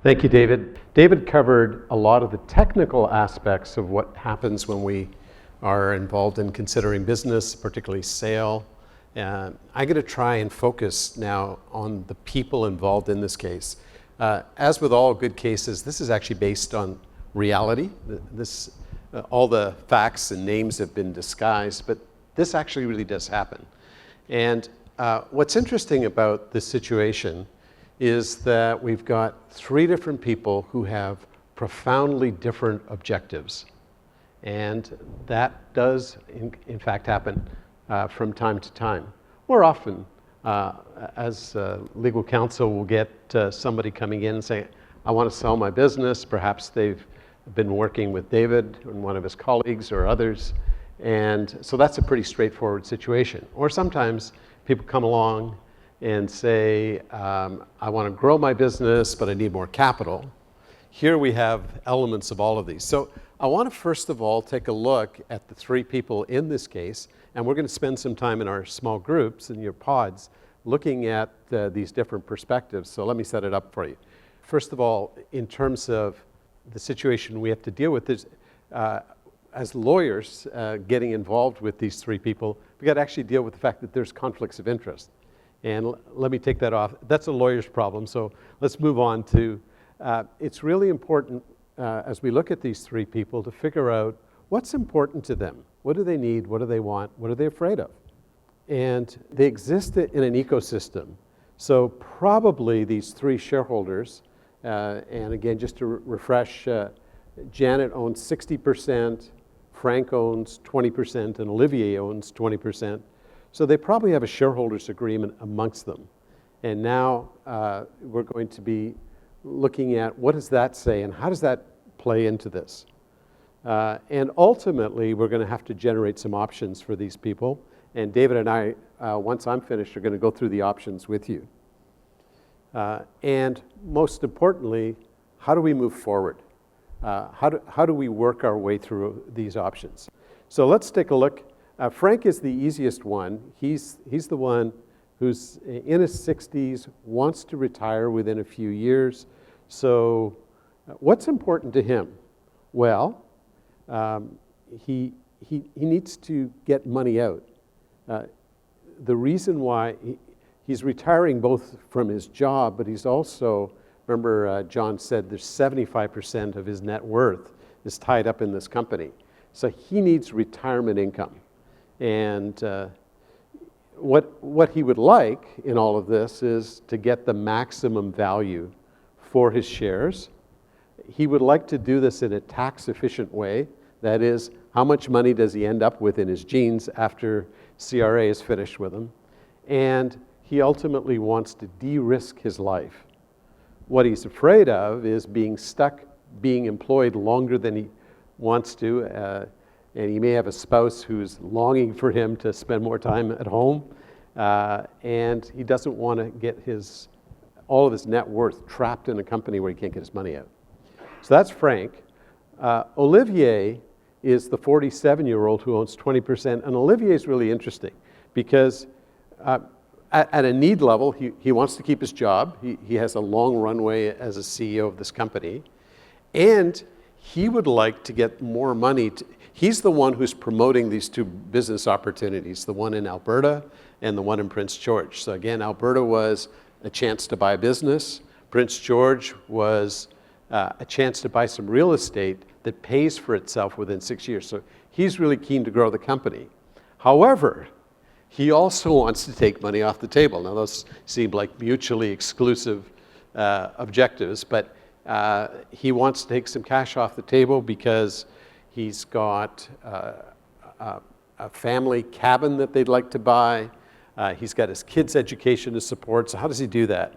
Thank you, David. David covered a lot of the technical aspects of what happens when we are involved in considering business, particularly sale. I'm going to try and focus now on the people involved in this case. As with all good cases, this is actually based on reality. All the facts and names have been disguised, but this actually really does happen. And what's interesting about this situation is that we've got three different people who have profoundly different objectives. And that does, in fact, happen from time to time. More often, as legal counsel, we'll get somebody coming in and saying, I want to sell my business. Perhaps they've been working with David and one of his colleagues or others. And so that's a pretty straightforward situation. Or sometimes people come along and say, I want to grow my business, but I need more capital. Here we have elements of all of these. So I want to first of all take a look at the three people in this case, and we're going to spend some time in our small groups, in your pods, looking at these different perspectives. So let me set it up for you. First of all, in terms of the situation we have to deal with, is, as lawyers getting involved with these three people, we got to actually deal with the fact that there's conflicts of interest. And let me take that off. That's a lawyer's problem, so let's move on to, it's really important as we look at these three people to figure out what's important to them. What do they need? What do they want? What are they afraid of? And they exist in an ecosystem. So probably these three shareholders, and again, just to refresh, Janet owns 60%, Frank owns 20%, and Olivier owns 20%. So they probably have a shareholders agreement amongst them. And now we're going to be looking at what does that say and how does that play into this? And ultimately, we're going to have to generate some options for these people. And David and I, once I'm finished, are going to go through the options with you. And most importantly, how do we move forward? How do we work our way through these options? So let's take a look. Frank is the easiest one. He's the one who's in his 60s, wants to retire within a few years. So what's important to him? Well, he needs to get money out. The reason why he's retiring both from his job, but he's also, remember John said there's 75% of his net worth is tied up in this company. So he needs retirement income. And what he would like in all of this is to get the maximum value for his shares. He would like to do this in a tax-efficient way. That is, how much money does he end up with in his jeans after CRA is finished with him? And he ultimately wants to de-risk his life. What he's afraid of is being stuck, being employed longer than he wants to. And he may have a spouse who's longing for him to spend more time at home. And he doesn't want to get all of his net worth trapped in a company where he can't get his money out. So that's Frank. Olivier is the 47-year-old who owns 20%. And Olivier is really interesting because at a need level, he wants to keep his job. He has a long runway as a CEO of this company. And he would like to get more money. He's the one who's promoting these two business opportunities, the one in Alberta and the one in Prince George. So again, Alberta was a chance to buy a business. Prince George was a chance to buy some real estate that pays for itself within 6 years. So he's really keen to grow the company. However, he also wants to take money off the table. Now, those seem like mutually exclusive objectives, but he wants to take some cash off the table because he's got a family cabin that they'd like to buy. He's got his kids' education to support. So how does he do that?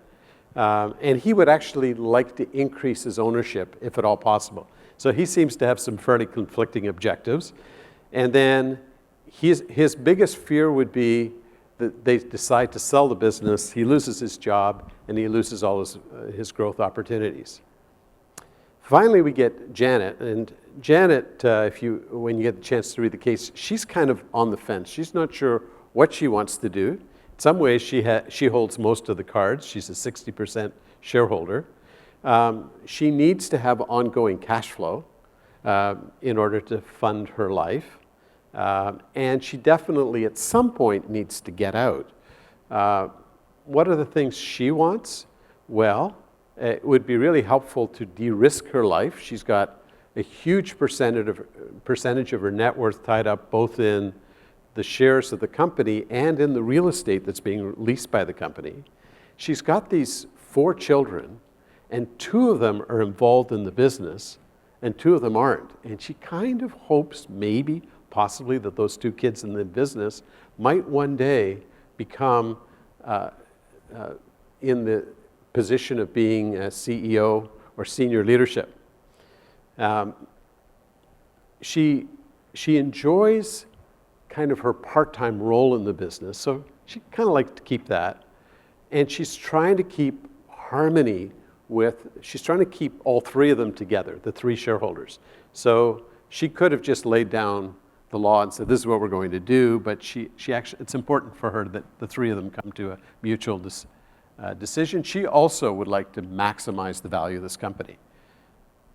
And he would actually like to increase his ownership, if at all possible. So he seems to have some fairly conflicting objectives. And then his biggest fear would be that they decide to sell the business, he loses his job, and he loses all his growth opportunities. Finally, we get Janet. And Janet, when you get the chance to read the case, she's kind of on the fence. She's not sure what she wants to do. In some ways, she holds most of the cards. She's a 60% shareholder. She needs to have ongoing cash flow in order to fund her life. And she definitely at some point needs to get out. What are the things she wants? Well, it would be really helpful to de-risk her life. She's got a huge percentage of her net worth tied up both in the shares of the company and in the real estate that's being leased by the company. She's got these 4 children, and 2 of them are involved in the business, and 2 of them aren't. And she kind of hopes maybe, possibly, that those 2 kids in the business might one day become in the position of being a CEO or senior leadership. She enjoys kind of her part-time role in the business, so she kind of likes to keep that. And she's trying to keep harmony she's trying to keep all 3 of them together, the 3 shareholders. So she could have just laid down the law and said, this is what we're going to do, but she actually, it's important for her that the 3 of them come to a mutual decision. She also would like to maximize the value of this company.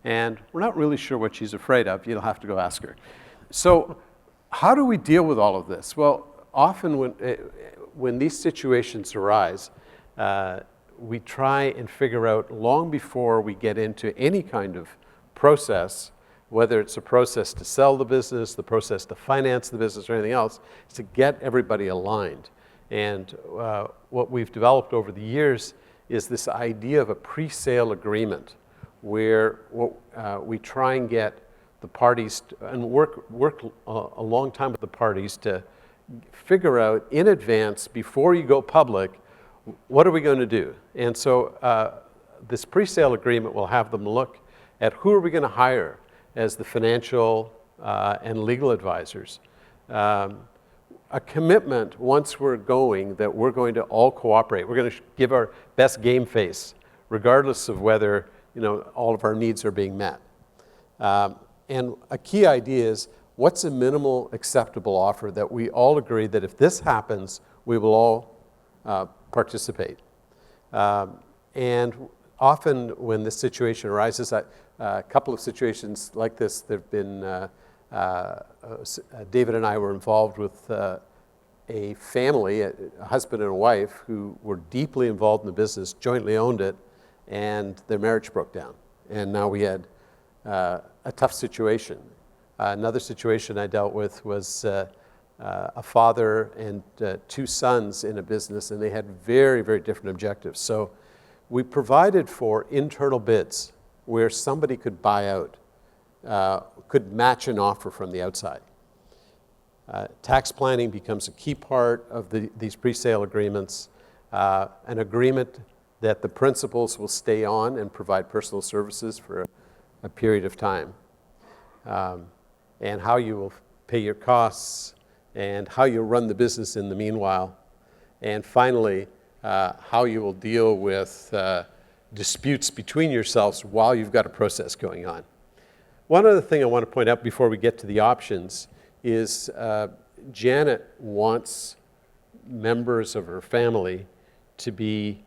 And we're not really sure what she's afraid of. You'll have to go ask her. So how do we deal with all of this? Well, often when these situations arise, we try and figure out long before we get into any kind of process, whether it's a process to sell the business, the process to finance the business, or anything else, is to get everybody aligned. And what we've developed over the years is this idea of a pre-sale agreement, where we try and get the parties and work a long time with the parties to figure out in advance, before you go public, what are we going to do? And so this pre-sale agreement will have them look at who are we going to hire as the financial and legal advisors. A commitment once we're going that we're going to all cooperate. We're going to give our best game face, regardless of whether all of our needs are being met. And a key idea is, what's a minimal acceptable offer that we all agree that if this happens, we will all participate. And often when this situation arises, a couple of situations like this, there have been, David and I were involved with a family, a husband and a wife, who were deeply involved in the business, jointly owned it, and their marriage broke down. And now we had a tough situation. Another situation I dealt with was a father and 2 sons in a business, and they had very, very different objectives. So we provided for internal bids where somebody could buy out, could match an offer from the outside. Tax planning becomes a key part of these pre-sale agreements, an agreement that the principals will stay on and provide personal services for a period of time, and how you will pay your costs, and how you'll run the business in the meanwhile, and finally, how you will deal with disputes between yourselves while you've got a process going on. One other thing I want to point out before we get to the options is Janet wants members of her family to be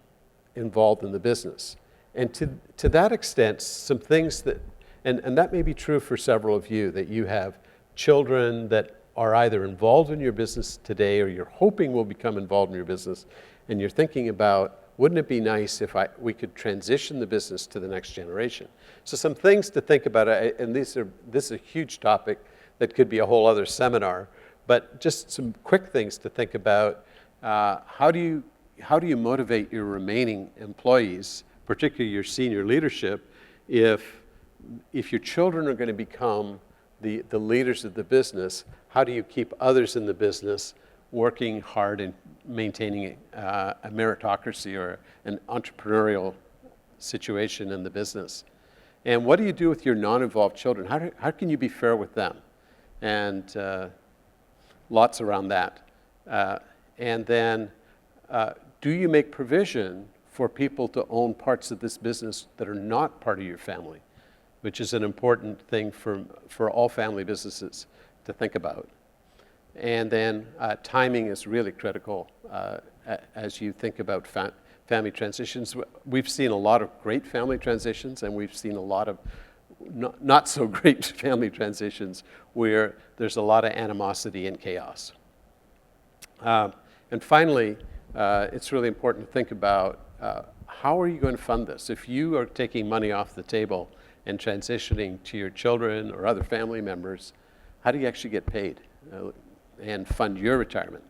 involved in the business. And to that extent, some things that, and that may be true for several of you, that you have children that are either involved in your business today or you're hoping will become involved in your business, and you're thinking about, wouldn't it be nice if we could transition the business to the next generation? So some things to think about, and this is a huge topic that could be a whole other seminar, but just some quick things to think about. How do you motivate your remaining employees, particularly your senior leadership, if your children are going to become the leaders of the business? How do you keep others in the business working hard and maintaining a meritocracy or an entrepreneurial situation in the business? And what do you do with your non-involved children? How can you be fair with them? And lots around that. And then, do you make provision for people to own parts of this business that are not part of your family, which is an important thing for all family businesses to think about. And then timing is really critical as you think about family transitions. We've seen a lot of great family transitions, and we've seen a lot of not so great family transitions where there's a lot of animosity and chaos. And finally, it's really important to think about how are you going to fund this? If you are taking money off the table and transitioning to your children or other family members, how do you actually get paid and fund your retirement?